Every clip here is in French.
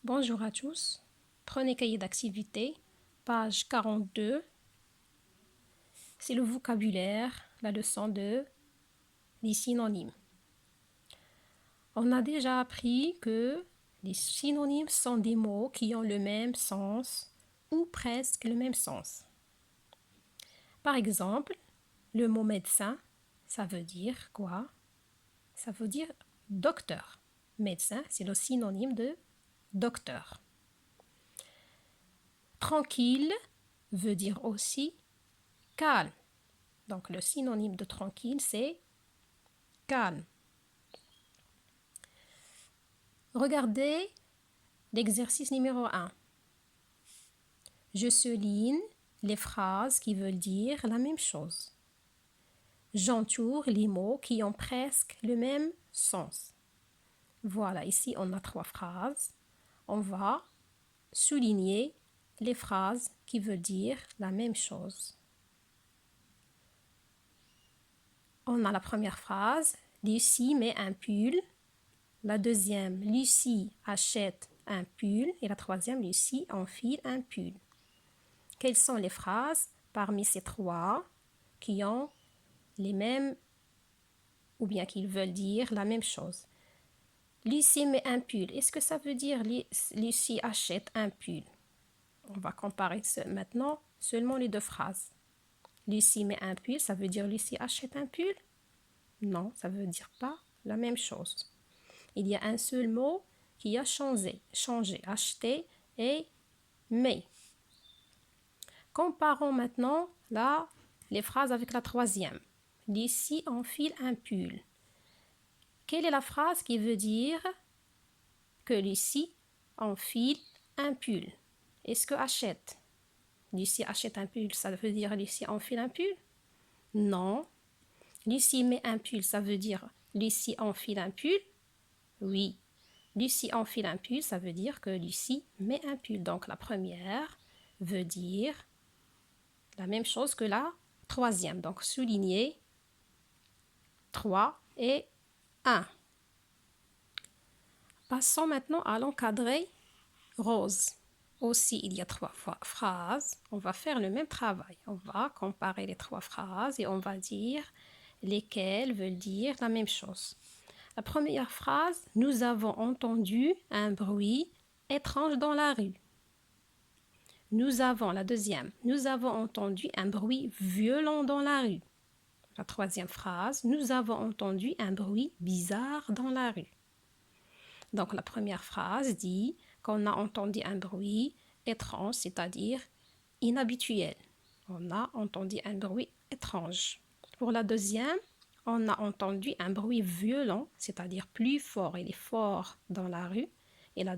Bonjour à tous. Prenez cahier d'activité, page 42. C'est le vocabulaire, la leçon de les synonymes. On a déjà appris que les synonymes sont des mots qui ont le même sens ou presque le même sens. Par exemple, le mot médecin, ça veut dire quoi? Ça veut dire docteur. Médecin, c'est le synonyme de docteur. Tranquille veut dire aussi calme. Donc le synonyme de tranquille, c'est calme. Regardez l'exercice numéro 1. Je souligne les phrases qui veulent dire la même chose. J'entoure les mots qui ont presque le même sens. Voilà, ici on a 3 phrases. On va souligner les phrases qui veulent dire la même chose. On a la première phrase, Lucie met un pull. La deuxième, Lucie achète un pull. Et la troisième, Lucie enfile un pull. Quelles sont les phrases parmi ces 3 qui ont les mêmes ou bien qui veulent dire la même chose? Lucie met un pull. Est-ce que ça veut dire Lucie achète un pull? On va comparer maintenant seulement les 2 phrases. Lucie met un pull, ça veut dire Lucie achète un pull? Non, ça veut dire pas la même chose. Il y a un seul mot qui a changé, acheter et met. Comparons maintenant les phrases avec la troisième. Lucie enfile un pull. Quelle est la phrase qui veut dire que Lucie enfile un pull? Est-ce que achète? Lucie achète un pull, ça veut dire Lucie enfile un pull? Non. Lucie met un pull, ça veut dire Lucie enfile un pull? Oui. Lucie enfile un pull, ça veut dire que Lucie met un pull. Donc la première veut dire la même chose que la troisième. Donc souligner 3 et 1. Passons maintenant à l'encadré rose. Aussi, il y a 3 phrases. On va faire le même travail. On va comparer les 3 phrases et on va dire lesquelles veulent dire la même chose. La première phrase, nous avons entendu un bruit étrange dans la rue. La deuxième, nous avons entendu un bruit violent dans la rue. La troisième phrase, nous avons entendu un bruit bizarre dans la rue. Donc la première phrase dit qu'on a entendu un bruit étrange, c'est-à-dire inhabituel. On a entendu un bruit étrange. Pour la deuxième, on a entendu un bruit violent, c'est-à-dire plus fort, il est fort dans la rue. Et la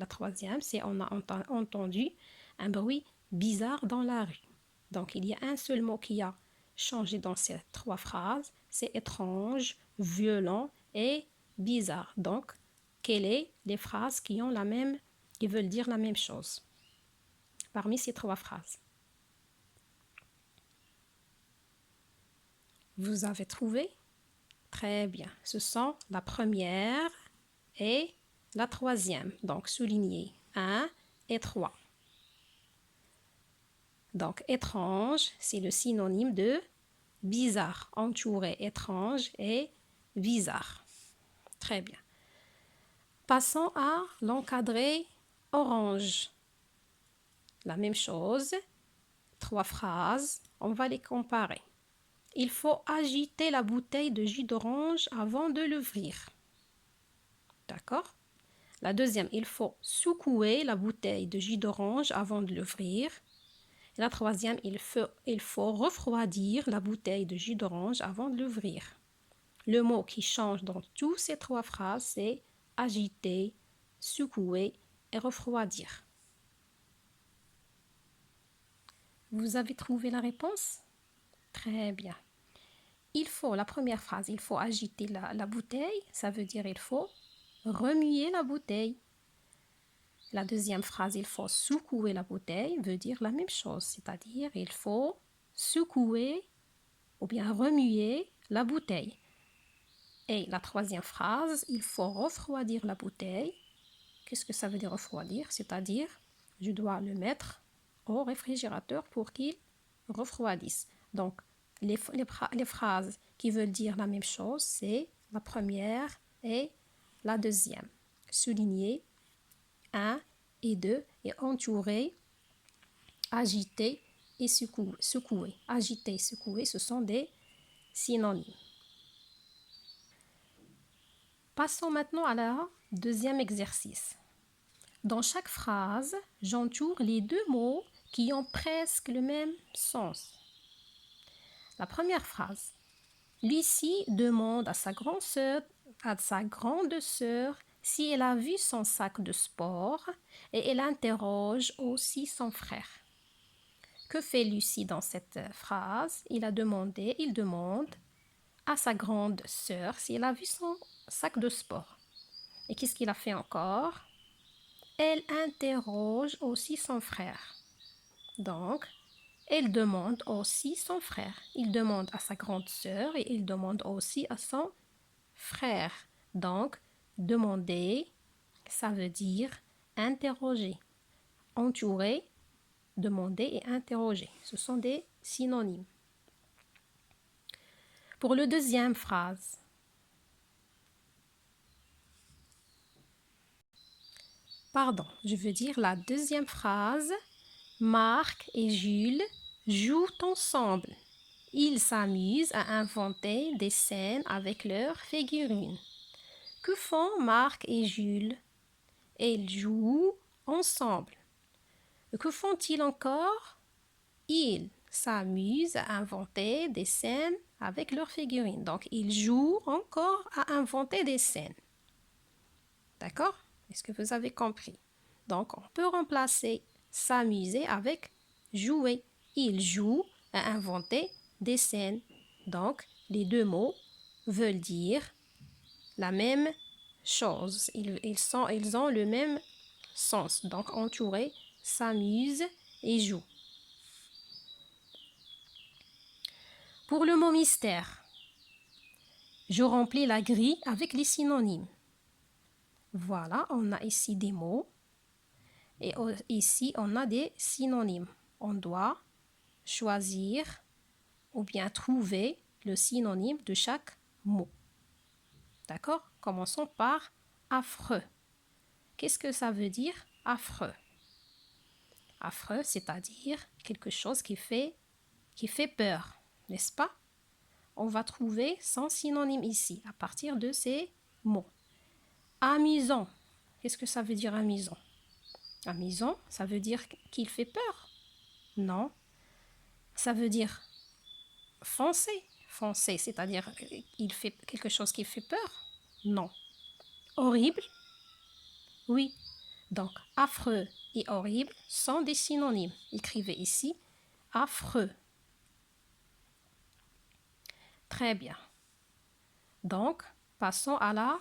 troisième, c'est on a entendu un bruit bizarre dans la rue. Donc il y a un seul mot qui a changé dans ces 3 phrases, c'est étrange, violent et bizarre. Donc, quelles sont les phrases qui veulent dire la même chose parmi ces 3 phrases? Vous avez trouvé? Très bien. Ce sont la première et la troisième. Donc, soulignez 1 et 3. Donc, étrange, c'est le synonyme de bizarre. Entouré, étrange et bizarre. Très bien. Passons à l'encadré orange. La même chose. 3 phrases. On va les comparer. Il faut agiter la bouteille de jus d'orange avant de l'ouvrir. D'accord? La deuxième, il faut secouer la bouteille de jus d'orange avant de l'ouvrir. Et la troisième, il faut refroidir la bouteille de jus d'orange avant de l'ouvrir. Le mot qui change dans toutes ces 3 phrases, c'est agiter, secouer et refroidir. Vous avez trouvé la réponse? Très bien. La première phrase, il faut agiter la bouteille, ça veut dire il faut remuer la bouteille. La deuxième phrase, il faut secouer la bouteille, veut dire la même chose, c'est-à-dire il faut secouer ou bien remuer la bouteille. Et la troisième phrase, il faut refroidir la bouteille. Qu'est-ce que ça veut dire refroidir? C'est-à-dire, je dois le mettre au réfrigérateur pour qu'il refroidisse. Donc, les phrases qui veulent dire la même chose, c'est la première et la deuxième. Souligner, 1 et 2, et entourer, agiter et secouer. Agiter et secouer, ce sont des synonymes. Passons maintenant à la deuxième exercice. Dans chaque phrase, j'entoure les deux mots qui ont presque le même sens. La première phrase. Lucie demande à sa grande sœur si elle a vu son sac de sport et elle interroge aussi son frère. Que fait Lucie dans cette phrase? Il demande à sa grande sœur si elle a vu son sac de sport. Et qu'est-ce qu'il a fait encore? Elle interroge aussi son frère. Donc, elle demande aussi son frère. Il demande à sa grande sœur et il demande aussi à son frère. Donc, demander, ça veut dire interroger. Entourer, demander et interroger. Ce sont des synonymes. Pour la deuxième phrase, je veux dire la deuxième phrase, Marc et Jules jouent ensemble. Ils s'amusent à inventer des scènes avec leurs figurines. Que font Marc et Jules? Ils jouent ensemble. Que font-ils encore? Ils s'amusent à inventer des scènes avec leurs figurines. Donc, ils jouent encore à inventer des scènes. D'accord? Est-ce que vous avez compris? Donc, on peut remplacer s'amuser avec jouer. Ils jouent à inventer des scènes. Donc, les deux mots veulent dire la même chose. Ils ont le même sens. Donc, entourer, s'amuse et joue. Pour le mot mystère, je remplis la grille avec les synonymes. Voilà, on a ici des mots et ici on a des synonymes. On doit choisir ou bien trouver le synonyme de chaque mot. D'accord? Commençons par affreux. Qu'est-ce que ça veut dire affreux? Affreux, c'est-à-dire quelque chose qui fait peur, n'est-ce pas? On va trouver son synonyme ici à partir de ces mots. Amusant. Qu'est-ce que ça veut dire amusant? Amusant, ça veut dire qu'il fait peur? Non. Ça veut dire foncé. Foncé, c'est-à-dire il fait quelque chose qui fait peur? Non. Horrible? Oui. Donc, affreux et horrible sont des synonymes. Écrivez ici affreux. Très bien. Donc, passons à la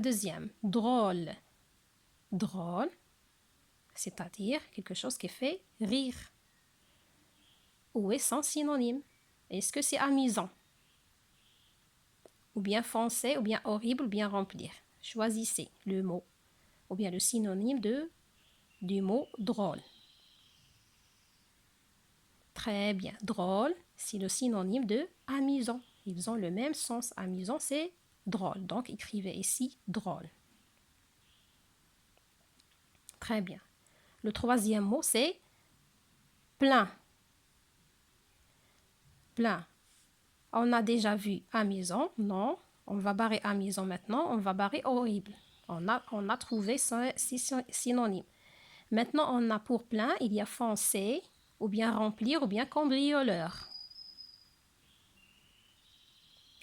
deuxième. Drôle. Drôle, c'est-à-dire quelque chose qui fait rire. Où est son synonyme? Est-ce que c'est amusant? Ou bien foncé, ou bien horrible, ou bien remplir? Choisissez le mot, ou bien le synonyme du mot drôle. Très bien. Drôle, c'est le synonyme de amusant. Ils ont le même sens. Amusant, c'est drôle. Donc, écrivez ici drôle. Très bien. Le troisième mot, c'est plein. Plein. On a déjà vu amusant, non. On va barrer amusant maintenant. On va barrer horrible. On a trouvé ces synonymes. Maintenant, on a pour plein, il y a foncé, ou bien remplir, ou bien cambrioleur.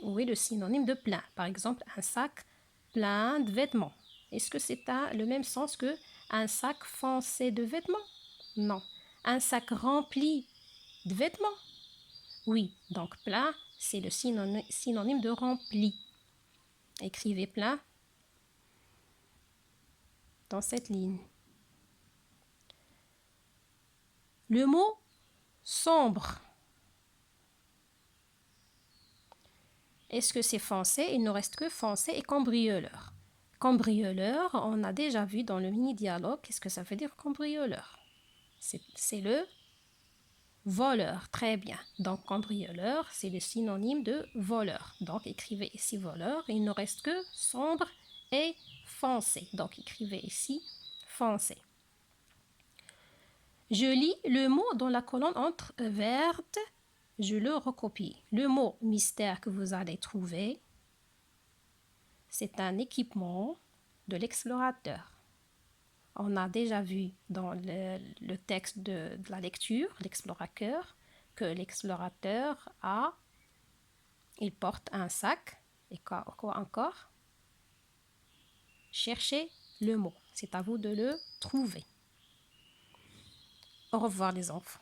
Oui, le synonyme de plein. Par exemple, un sac plein de vêtements. Est-ce que c'est le même sens que un sac foncé de vêtements? Non. Un sac rempli de vêtements? Oui. Donc, plein, c'est le synonyme de rempli. Écrivez plein dans cette ligne. Le mot sombre. Est-ce que c'est foncé? Il ne reste que foncé et cambrioleur. Cambrioleur, on a déjà vu dans le mini-dialogue, qu'est-ce que ça veut dire cambrioleur? C'est le voleur, très bien. Donc cambrioleur, c'est le synonyme de voleur. Donc écrivez ici voleur, il ne reste que sombre et foncé. Donc écrivez ici foncé. Je lis le mot dans la colonne entre verte, je le recopie. Le mot mystère que vous allez trouver, c'est un équipement de l'explorateur. On a déjà vu dans le texte de la lecture, l'explorateur, que l'explorateur il porte un sac. Et quoi encore? Cherchez le mot. C'est à vous de le trouver. Au revoir les enfants.